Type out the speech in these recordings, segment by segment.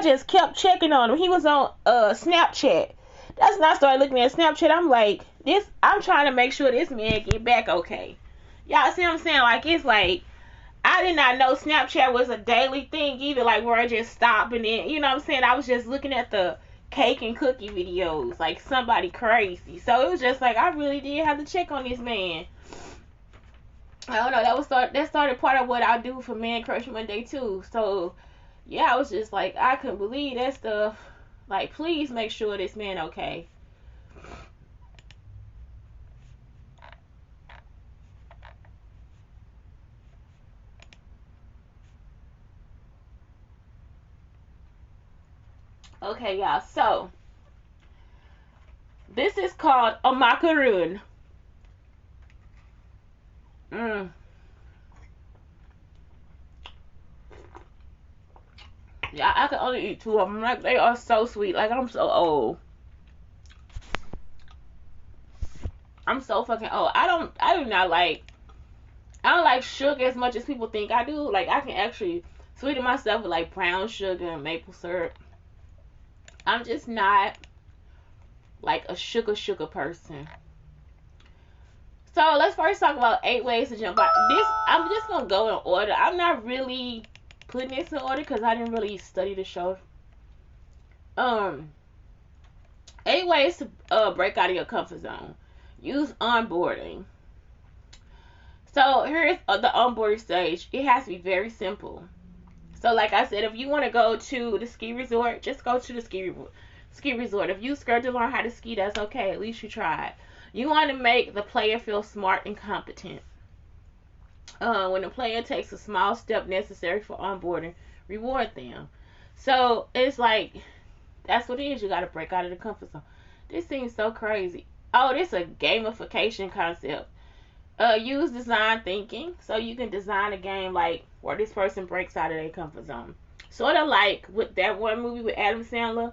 just kept checking on him. He was on Snapchat. That's when I started looking at Snapchat. I'm like, this. I'm trying to make sure this man get back okay. Y'all see what I'm saying? Like, it's like, I did not know Snapchat was a daily thing either. Like, where I just stop and then, you know what I'm saying? I was just looking at the cake and cookie videos, like somebody crazy. So it was just like, I really did have to check on this man. I don't know. That started part of what I do for Man Crush Monday too. So yeah, I was just like, I couldn't believe that stuff. Like, please make sure this man okay. Okay, y'all. So this is called a macaroon. Mm. Yeah, I can only eat two of them. Like, they are so sweet. Like, I'm so old. I'm so fucking old. I do not like, I don't like sugar as much as people think I do. Like, I can actually sweeten myself with like brown sugar and maple syrup. I'm just not like a sugar person. So let's first talk about 8 ways to jump out. This, I'm just gonna go in order. I'm not really putting this in order because I didn't really study the show. 8 ways to break out of your comfort zone. Use onboarding. So here's the onboarding stage. It has to be very simple. So like I said, if you want to go to the ski resort, just go to the ski resort. If you scared to learn how to ski, that's okay. At least you tried. You want to make the player feel smart and competent. When the player takes a small step necessary for onboarding, reward them. So it's like, that's what it is. You got to break out of the comfort zone. This seems so crazy. Oh, this is a gamification concept. Use design thinking. So you can design a game like where this person breaks out of their comfort zone. Sort of like with that one movie with Adam Sandler.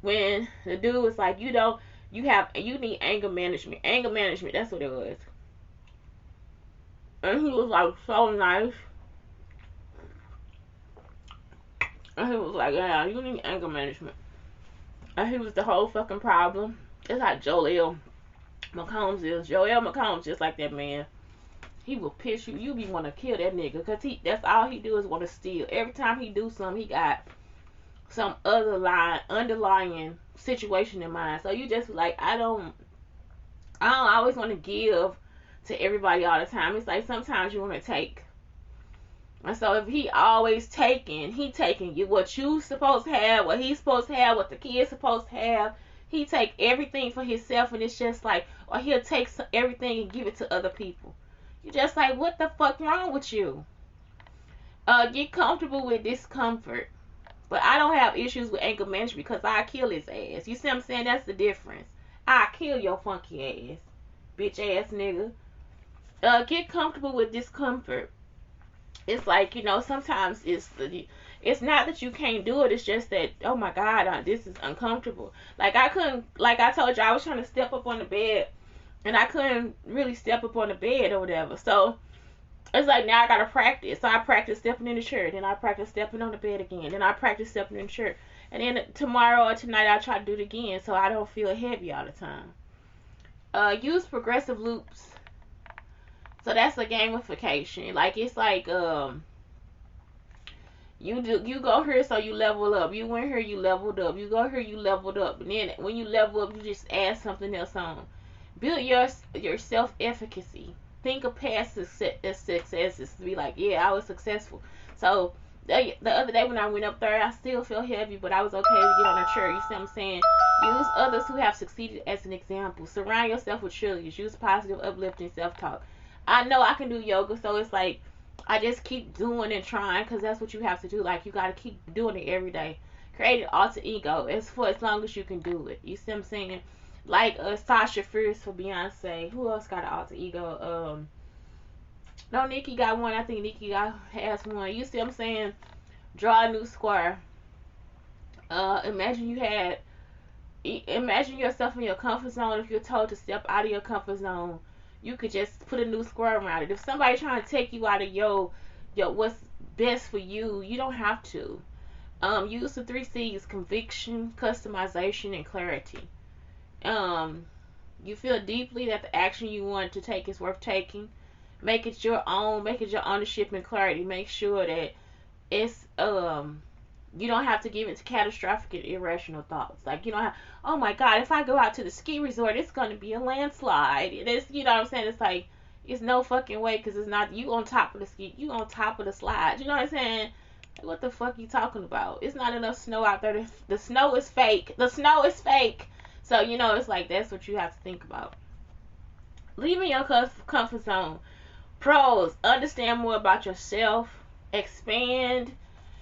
When the dude was like, you need anger management. Anger management, that's what it was. And he was like so nice. And he was like, yeah, you need anger management. And he was the whole fucking problem. It's like Joel McCombs is. Joel McCombs just like that man. He will piss you. You be want to kill that nigga. Because that's all he do is want to steal. Every time he do something, he got some underlying situation in mind. So you just like, I don't always want to give to everybody all the time. It's like sometimes you want to take. And so if he always taking you what you supposed to have, what he's supposed to have, what the kid's supposed to have. He take everything for himself, and it's just like, or he'll take everything and give it to other people. You just like, what the fuck wrong with you? Get comfortable with discomfort. But I don't have issues with anger management because I kill his ass. You see what I'm saying? That's the difference. I kill your funky ass, bitch ass nigga. Get comfortable with discomfort. It's like, sometimes it's not that you can't do it. It's just that, oh my God, this is uncomfortable. Like I told you, I was trying to step up on the bed, and I couldn't really step up on the bed or whatever. So it's like now I gotta practice. So I practice stepping in the chair, then I practice stepping on the bed again, then I practice stepping in the chair, and then tomorrow or tonight I try to do it again, so I don't feel heavy all the time. Use progressive loops. So that's a gamification. Like it's like you go here so you level up. You went here, you leveled up. You go here, you leveled up. And then when you level up, you just add something else on. Build your self efficacy. Think of past successes to be like, yeah, I was successful. So the other day when I went up there, I still felt heavy, but I was okay to get on a chair. You see what I'm saying? Use others who have succeeded as an example. Surround yourself with cheerleaders. Use positive, uplifting self-talk. I know I can do yoga, so it's like I just keep doing and trying because that's what you have to do. Like you got to keep doing it every day. Create an alter ego as long as you can do it. You see what I'm saying? Like Sasha Fierce for Beyonce. Who else got an alter ego? No, Nicki got one. I think Nicki has one. You see what I'm saying? Draw a new square. Imagine yourself in your comfort zone. If you're told to step out of your comfort zone, you could just put a new square around it. If somebody's trying to take you out of your what's best for you, you don't have to. Use the 3 C's: conviction, customization, and clarity. You feel deeply that the action you want to take is worth taking. Make it your own. Make it your ownership and clarity. Make sure that it's you don't have to give it to catastrophic and irrational thoughts. Like, you don't have, oh my God, if I go out to the ski resort, it's going to be a landslide. It's, you know what I'm saying? It's like, it's no fucking way, because it's not you on top of the ski, you on top of the slide. You know what I'm saying? Like, what the fuck you talking about? It's not enough snow out there. The snow is fake. The snow is fake. So, you know, it's like, that's what you have to think about. Leaving your comfort zone. Pros: understand more about yourself. Expand.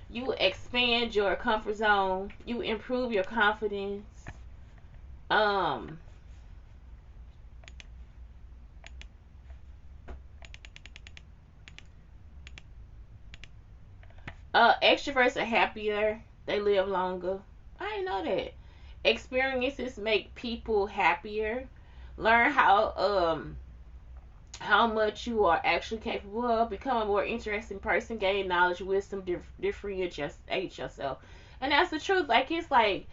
You expand your comfort zone. You improve your confidence. Extroverts are happier. They live longer. I didn't know that. Experiences make people happier. Learn how much you are actually capable of. Become a more interesting person. Gain knowledge, wisdom, differentiate yourself. And that's the truth. Like, it's like,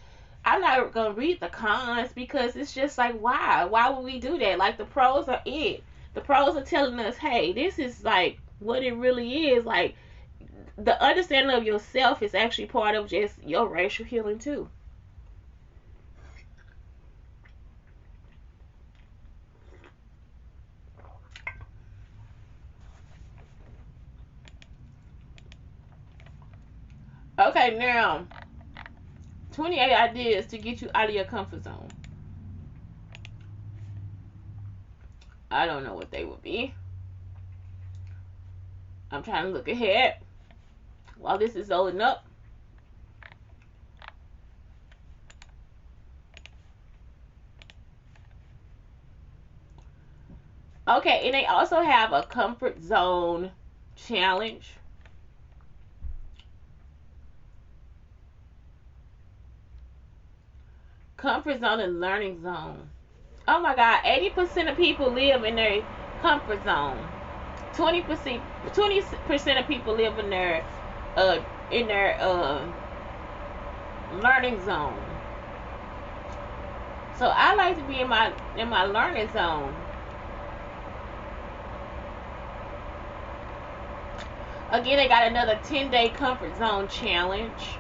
I'm not gonna read the cons, because it's just like, why? Why would we do that? Like, the pros are it. The pros are telling us, hey, this is like what it really is. Like, the understanding of yourself is actually part of just your racial healing too. Okay, now 28 ideas to get you out of your comfort zone. I don't know what they would be. I'm trying to look ahead while this is loading up. Okay, and they also have a comfort zone challenge. Comfort zone and learning zone. Oh my God, 80% of people live in their comfort zone. 20% of people live in their learning zone. So I like to be in my learning zone. Again, they got another 10-day comfort zone challenge.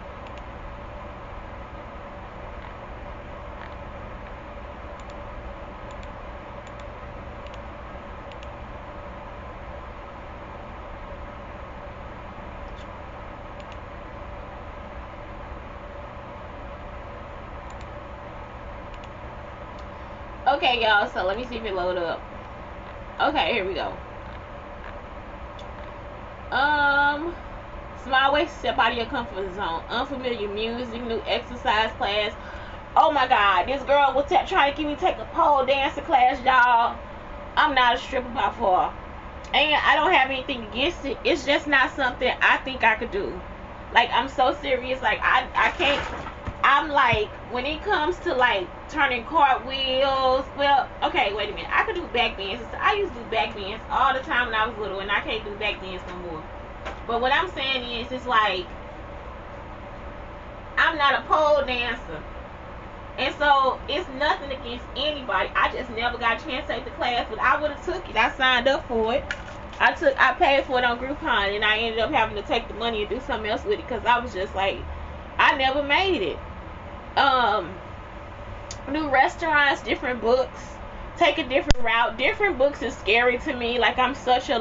Okay, y'all, so let me see if it load up. Okay, here we go. Small ways to step out of your comfort zone. Unfamiliar music, new exercise class. Oh my God, this girl was trying to get me to take a pole dancing class, y'all. I'm not a stripper by far, and I don't have anything against it. It's just not something I think I could do. Like, I'm so serious. Like, I can't. I'm like, when it comes to like turning cartwheels, well, okay, wait a minute. I could do back bends. I used to do back bends all the time when I was little, and I can't do back bends no more. But what I'm saying is, it's like, I'm not a pole dancer. And so it's nothing against anybody. I just never got a chance to take the class, but I would have took it. I signed up for it. I paid for it on Groupon, and I ended up having to take the money and do something else with it, because I was just like, I never made it. New restaurants, different books, take a different route. Different books is scary to me. Like, I'm such a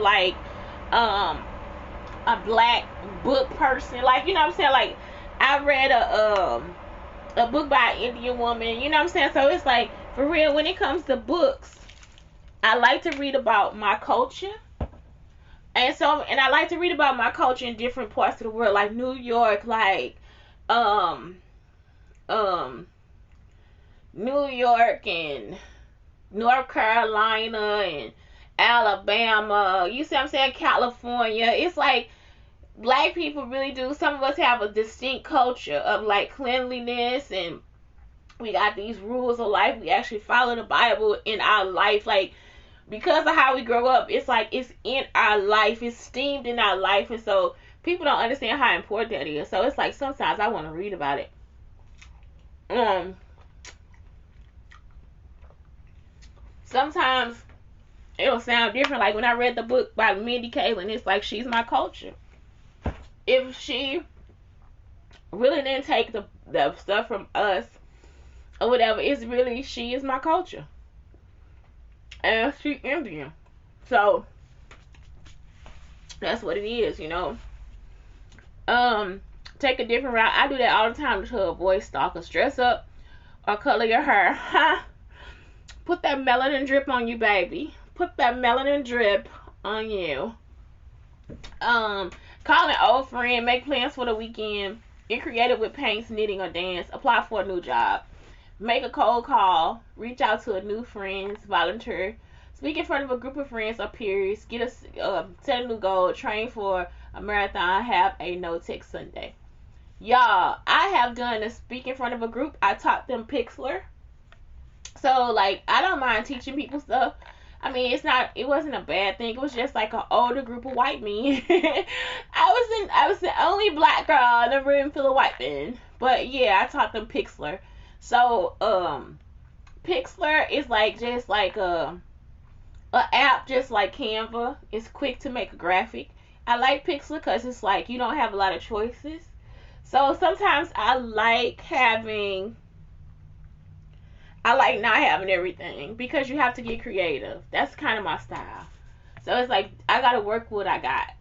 a black book person. Like, you know what I'm saying? Like, I read a book by an Indian woman, you know what I'm saying? So it's like, for real, when it comes to books, I like to read about my culture. And I like to read about my culture in different parts of the world, like New York, like um um New York and North Carolina and Alabama. You see what I'm saying? California. It's like, black people really do. Some of us have a distinct culture of like cleanliness, and we got these rules of life. We actually follow the Bible in our life, like, because of how we grow up. It's like, it's in our life, it's steamed in our life. And so People don't understand how important that is. So it's like sometimes I want to read about it. Sometimes it'll sound different. Like when I read the book by Mindy Kaling, it's like she's my culture. If she really didn't take the stuff from us or whatever, it's really she is my culture. And she Indian. So that's what it is, Take a different route. I do that all the time to avoid stalkers. Dress up or color your hair. Ha! Put that melanin drip on you, baby. Put that melanin drip on you. Call an old friend. Make plans for the weekend. Get creative with paints, knitting, or dance. Apply for a new job. Make a cold call. Reach out to a new friends. Volunteer. Speak in front of a group of friends or peers. Set a new goal. Train for a marathon. Have a no-tech Sunday. Y'all, I have done a speak in front of a group. I taught them Pixlr. So, like, I don't mind teaching people stuff. I mean, it wasn't a bad thing. It was just like an older group of white men. I was the only black girl in a room full of white men. But yeah, I taught them Pixlr. So, Pixlr is like just like a app just like Canva. It's quick to make a graphic. I like Pixlr because it's like you don't have a lot of choices. So sometimes I like not having everything because you have to get creative. That's kind of my style. So it's like I gotta work with what I got.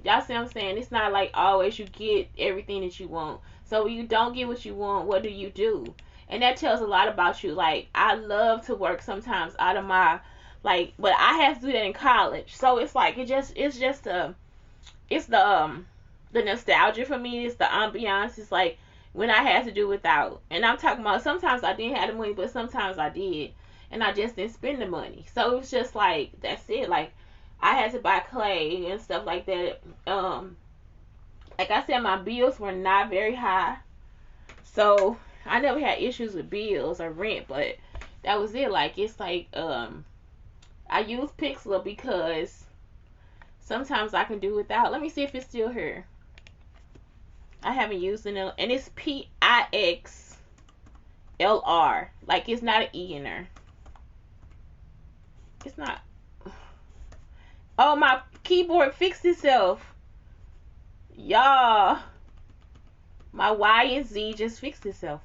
Y'all see what I'm saying? It's not like always you get everything that you want. So when you don't get what you want, what do you do? And that tells a lot about you. Like I love to work sometimes out of my but I have to do that in college. So it's like it's the nostalgia for me. It's the ambiance. It's like when I had to do without. And I'm talking about sometimes I didn't have the money, but sometimes I did. And I just didn't spend the money. So it was just like, that's it. Like, I had to buy clay and stuff like that. Like I said, my bills were not very high. So I never had issues with bills or rent, but that was it. Like, it's like, I use Pixlr because sometimes I can do without. Let me see if it's still here. I haven't used it, and it's Pixlr. Like it's not an E in there. It's not. Oh, my keyboard fixed itself. Y'all, my Y and Z just fixed itself.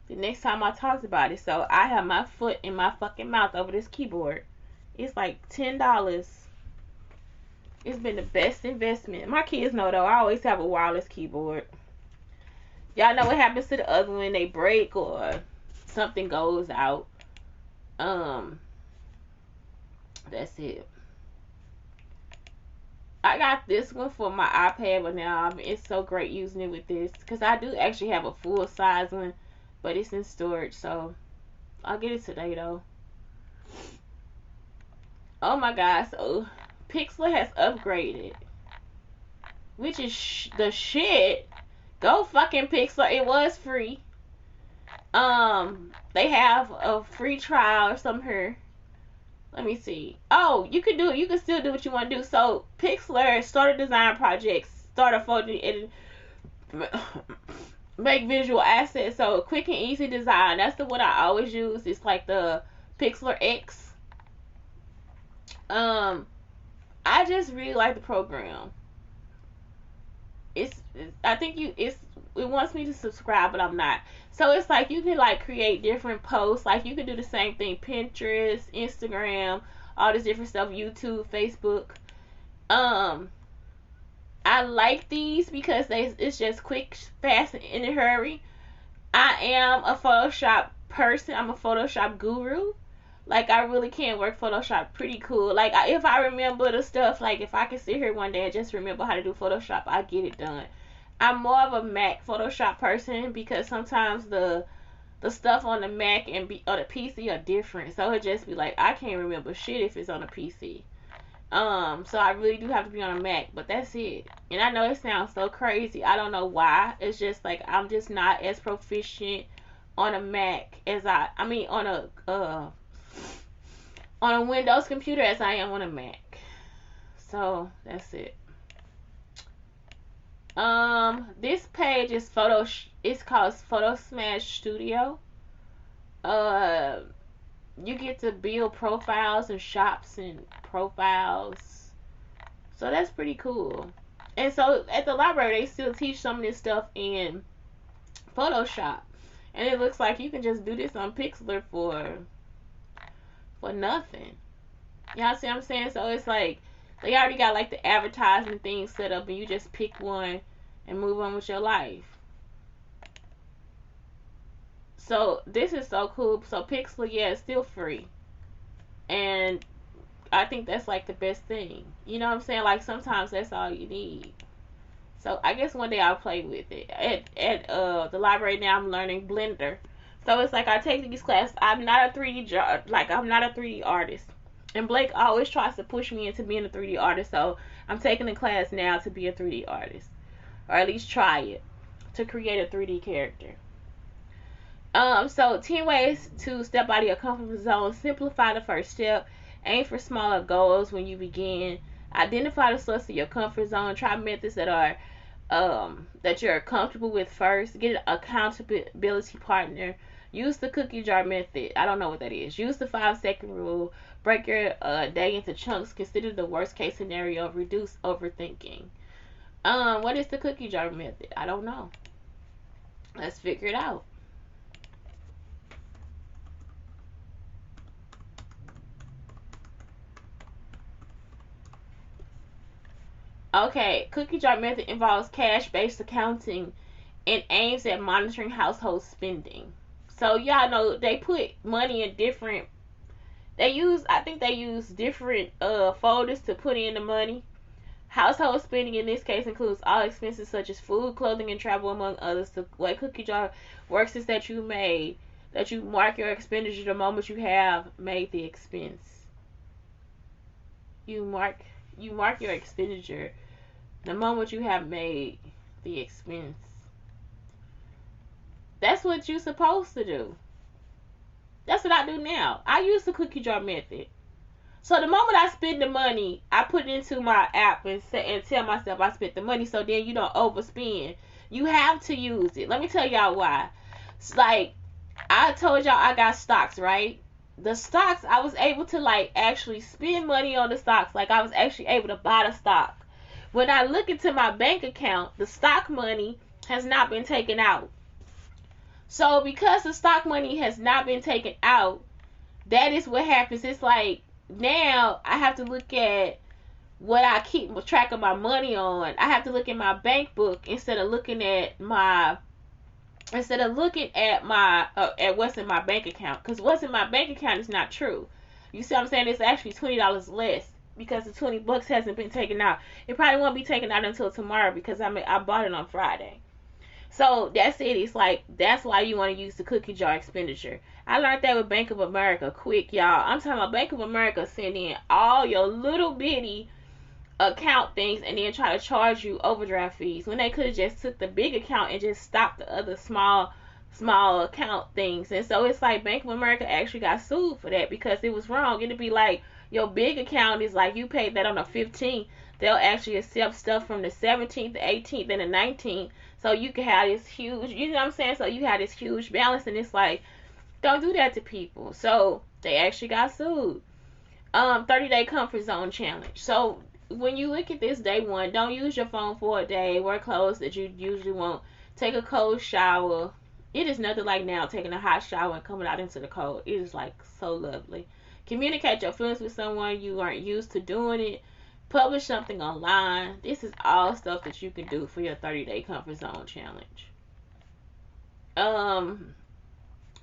The next time I talked about it, so I have my foot in my fucking mouth over this keyboard. It's like $10. It's been the best investment. My kids know though, I always have a wireless keyboard. Y'all know what happens to the other one, they break or something goes out. That's it. I got this one for my iPad, but now it's so great using it with this because I do actually have a full size one, but it's in storage, so I'll get it today though. Oh my god, so Pixlr has upgraded, which is the shit. Go fucking Pixlr. It was free. They have a free trial or something here. Let me see. Oh, you can do it. You can still do what you want to do. So Pixlr, start a design project, start a photo edit, make visual assets. So quick and easy design. That's the one I always use. It's like the Pixlr X. I just really like the program. I think it wants me to subscribe, but I'm not. So it's like you can like create different posts. Like you can do the same thing, Pinterest, Instagram, all this different stuff, YouTube, Facebook. I like these because it's just quick, fast, and in a hurry. I am a Photoshop person. I'm a Photoshop guru. Like I really can work Photoshop pretty cool. Like if I remember the stuff, like if I can sit here one day and just remember how to do Photoshop, I get it done. I'm more of a Mac Photoshop person because sometimes the stuff on the Mac and on the PC are different. So it just be like I can't remember shit if it's on a PC. So I really do have to be on a Mac, but that's it. And I know it sounds so crazy. I don't know why. It's just like I'm just not as proficient on a Mac as I mean on a Windows computer as I am on a Mac. So that's it. This page is it's called Photo Smash Studio. Uh, you get to build profiles and shops and profiles. So that's pretty cool. And so at the library, they still teach some of this stuff in Photoshop. And it looks like you can just do this on Pixlr for nothing. Y'all see what I'm saying? So it's like they already got like the advertisement thing set up, and you just pick one and move on with your life. So this is so cool. So Pixlr, yeah, it's still free, and I think that's like the best thing. You know what I'm saying? Like sometimes that's all you need. So I guess one day I'll play with it. At the library now, I'm learning Blender. So it's like I take these classes. I'm not a 3D I'm not a 3D artist. And Blake always tries to push me into being a 3D artist. So I'm taking a class now to be a 3D artist, or at least try it to create a 3D character. So 10 ways to step out of your comfort zone. Simplify the first step. Aim for smaller goals when you begin. Identify the source of your comfort zone. Try methods that you're comfortable with first. Get an accountability partner. Use the cookie jar method. I don't know what that is. Use the 5-second rule. Break your day into chunks. Consider the worst case scenario. Reduce overthinking. What is the cookie jar method? I don't know. Let's figure it out. Okay, cookie jar method involves cash-based accounting and aims at monitoring household spending. So y'all know they put money in different. I think they use different folders to put in the money. Household spending in this case includes all expenses such as food, clothing, and travel, among others. The way cookie jar works is that you mark your expenditure the moment you have made the expense. You mark your expenditure the moment you have made the expense. That's what you're supposed to do. That's what I do now. I use the cookie jar method. So the moment I spend the money, I put it into my app and tell myself I spent the money, so then you don't overspend. You have to use it. Let me tell y'all why. It's like I told y'all I got stocks, right? The stocks, I was able to like actually spend money on the stocks. Like I was actually able to buy the stock. When I look into my bank account, the stock money has not been taken out. So because the stock money has not been taken out, that is what happens. It's like now I have to look at what I keep track of my money on. I have to look at my bank book instead of looking at what's in my bank account, because what's in my bank account is not true. You see what I'm saying? It's actually $20 less because the $20 hasn't been taken out. It probably won't be taken out until tomorrow because I bought it on Friday. So that's it. It's like that's why you want to use the cookie jar expenditure. I learned that with Bank of America quick, y'all. I'm talking about Bank of America send in all your little bitty account things and then try to charge you overdraft fees when they could have just took the big account and just stopped the other small account things. And so it's like Bank of America actually got sued for that because it was wrong. It'd be like your big account is like you paid that on the 15th. They'll actually accept stuff from the 17th, the 18th, and the 19th. So you can have this huge, you know what I'm saying? So you have this huge balance, and it's like, don't do that to people. So they actually got sued. 30-day comfort zone challenge. So when you look at this day one, don't use your phone for a day. Wear clothes that you usually won't. Take a cold shower. It is nothing like now taking a hot shower and coming out into the cold. It is like so lovely. Communicate your feelings with someone you aren't used to doing it. Publish something online. This is all stuff that you can do for your 30-day comfort zone challenge.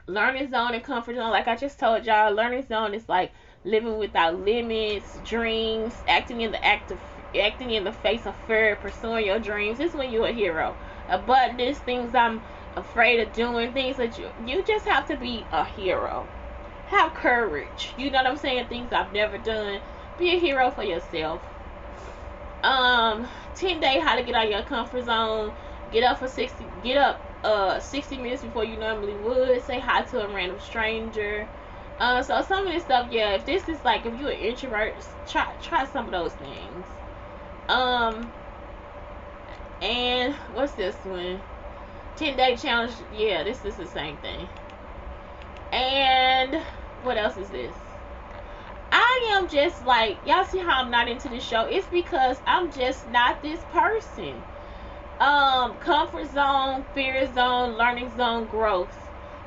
Learning zone and comfort zone. Like I just told y'all, learning zone is like living without limits, dreams, acting in the face of fear, pursuing your dreams. This is when you're a hero. Abundance, things I'm afraid of doing, things that you just have to be a hero. Have courage. You know what I'm saying? Things I've never done. Be a hero for yourself. 10-day how to get out of your comfort zone. Get up 60 minutes before you normally would. Say hi to a random stranger. So some of this stuff, yeah, if this is like, if you're an introvert, try some of those things. And what's this one? 10-day challenge. Yeah, this is the same thing. And what else is this? I am just like, y'all see how I'm not into this show? It's because I'm just not this person. Comfort zone, fear zone, learning zone, growth.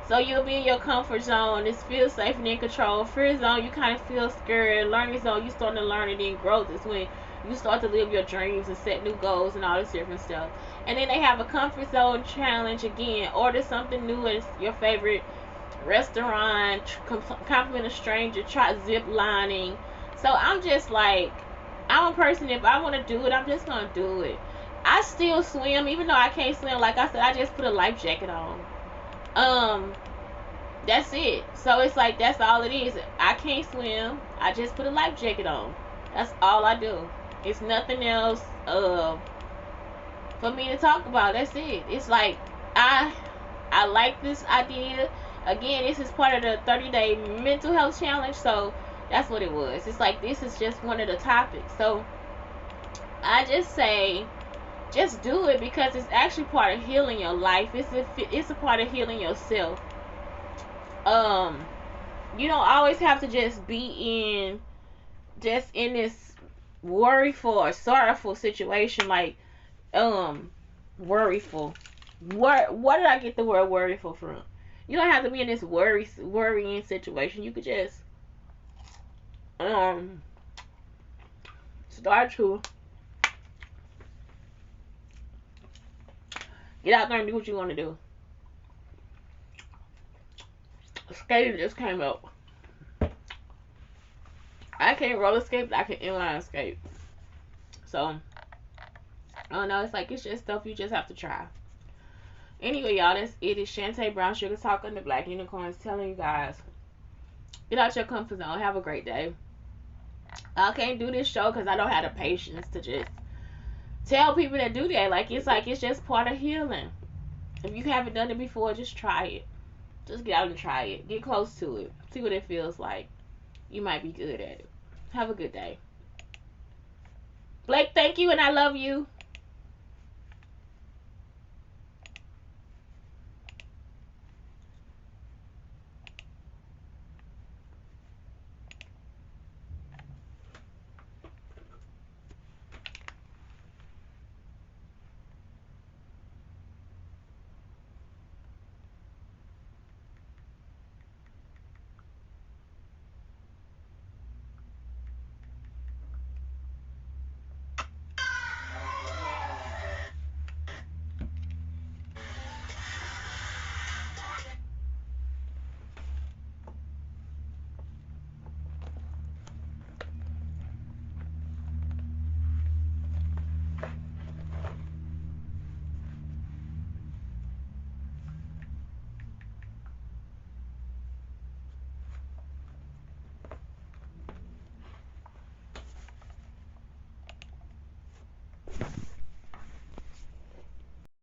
So you'll be in your comfort zone, it feels safe and in control. Fear zone, you kind of feel scared. Learning zone, you starting to learn, and then growth is when you start to live your dreams and set new goals and all this different stuff. And then they have a comfort zone challenge again. Order something new at your favorite restaurant, compliment a stranger, try zip lining. So I'm just like, I'm a person, if I want to do it, I'm just going to do it. I still swim, even though I can't swim. Like I said, I just put a life jacket on. That's it. So it's like, that's all it is. I can't swim. I just put a life jacket on. That's all I do. It's nothing else for me to talk about. That's it. It's like, I like this idea. Again, this is part of the 30-day mental health challenge. So that's what it was. It's like, this is just one of the topics. So I just say, just do it, because it's actually part of healing your life. It's a part of healing yourself. You don't always have to just be in this worryful or sorrowful situation, like worryful. What did I get the word worryful from? You don't have to be in this worrying situation. You could just start to get out there and do what you want to do. Skating just came up. I can't roller skate, but I can inline skate. So I don't know. It's like, it's just stuff you just have to try. Anyway, y'all, that's it. It's Shantae Brown Sugar talking, the Black Unicorns, telling you guys, get out your comfort zone. Have a great day. I can't do this show because I don't have the patience to just tell people that do that. It's just part of healing. If you haven't done it before, just try it. Just get out and try it. Get close to it. See what it feels like. You might be good at it. Have a good day. Blake, thank you, and I love you.